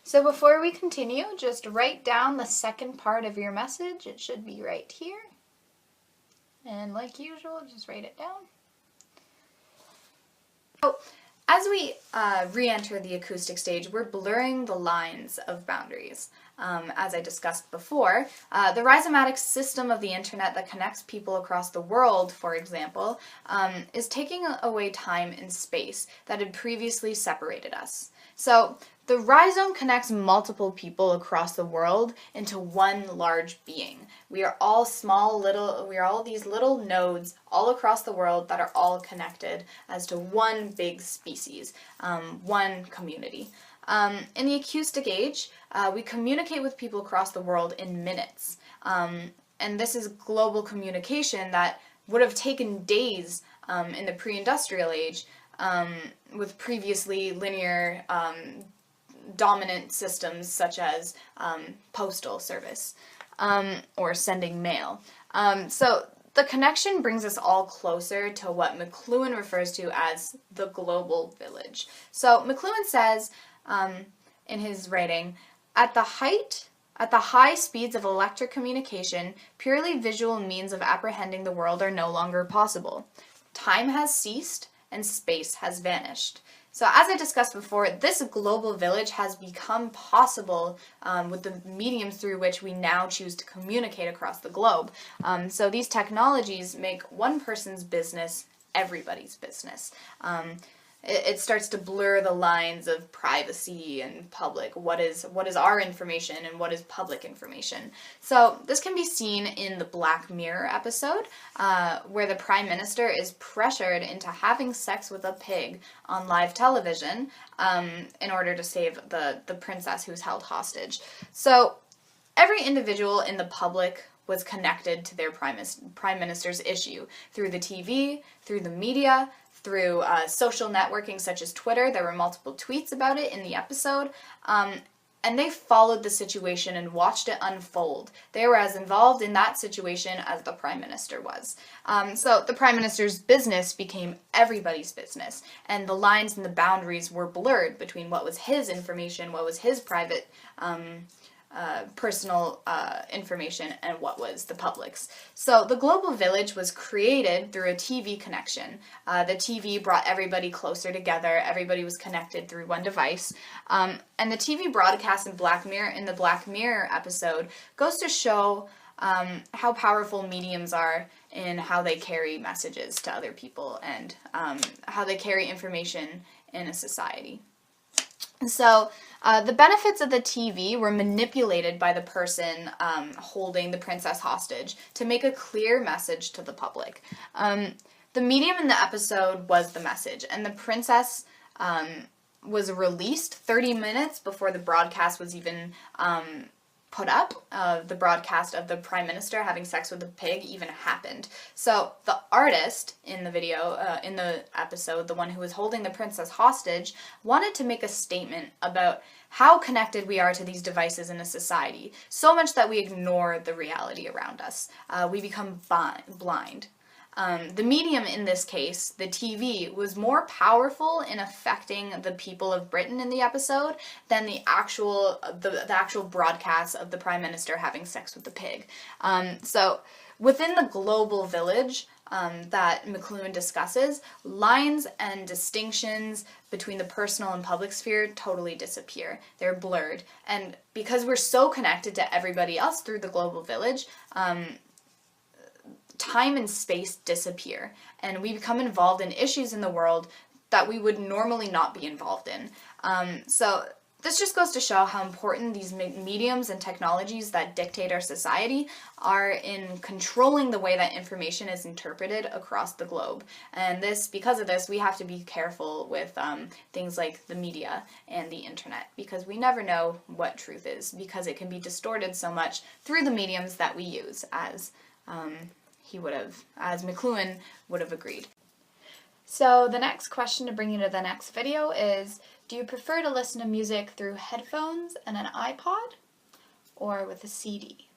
So before we continue, just write down the second part of your message. It should be right here. And like usual, just write it down. So as we re-enter the acoustic stage, we're blurring the lines of boundaries. As I discussed before, the rhizomatic system of the internet that connects people across the world, for example, is taking away time and space that had previously separated us. So the rhizome connects multiple people across the world into one large being. We are all these little nodes all across the world that are all connected as to one big species, one community. In the acoustic age, we communicate with people across the world in minutes. And this is global communication that would have taken days in the pre-industrial age with previously linear dominant systems such as postal service or sending mail. So the connection brings us all closer to what McLuhan refers to as the global village. So McLuhan says in his writing, at the high speeds of electric communication, purely visual means of apprehending the world are no longer possible. Time has ceased and space has vanished. So as I discussed before, this global village has become possible with the mediums through which we now choose to communicate across the globe. So these technologies make one person's business everybody's business. It starts to blur the lines of privacy and public. What is our information and what is public information? So this can be seen in the Black Mirror episode, where the Prime Minister is pressured into having sex with a pig on live television in order to save the princess who's held hostage. So every individual in the public was connected to their Prime Minister's issue through the TV, through the media, through social networking such as Twitter. There were multiple tweets about it in the episode, and they followed the situation and watched it unfold. They were as involved in that situation as the Prime Minister was. So the Prime Minister's business became everybody's business, and the lines and the boundaries were blurred between what was his information, what was his private personal information, and what was the public's. So the global village was created through a TV connection. The TV brought everybody closer together. Everybody was connected through one device. And the TV broadcast in the Black Mirror episode goes to show how powerful mediums are in how they carry messages to other people and how they carry information in a society. So the benefits of the TV were manipulated by the person holding the princess hostage to make a clear message to the public. The medium in the episode was the message, and the princess was released 30 minutes before the broadcast was even put up. The broadcast of the Prime Minister having sex with a pig even happened. So the artist in the video, in the episode, the one who was holding the princess hostage, wanted to make a statement about how connected we are to these devices in a society, so much that we ignore the reality around us. We become blind. The medium in this case, the TV, was more powerful in affecting the people of Britain in the episode than the actual broadcast of the Prime Minister having sex with the pig. So within the global village that McLuhan discusses, lines and distinctions between the personal and public sphere totally disappear. They're blurred. And because we're so connected to everybody else through the global village, time and space disappear, and we become involved in issues in the world that we would normally not be involved in. So this just goes to show how important these mediums and technologies that dictate our society are in controlling the way that information is interpreted across the globe. And because of this, we have to be careful with things like the media and the internet, because we never know what truth is, because it can be distorted so much through the mediums that we use, as McLuhan would have agreed. So the next question to bring you to the next video is, do you prefer to listen to music through headphones and an iPod or with a CD?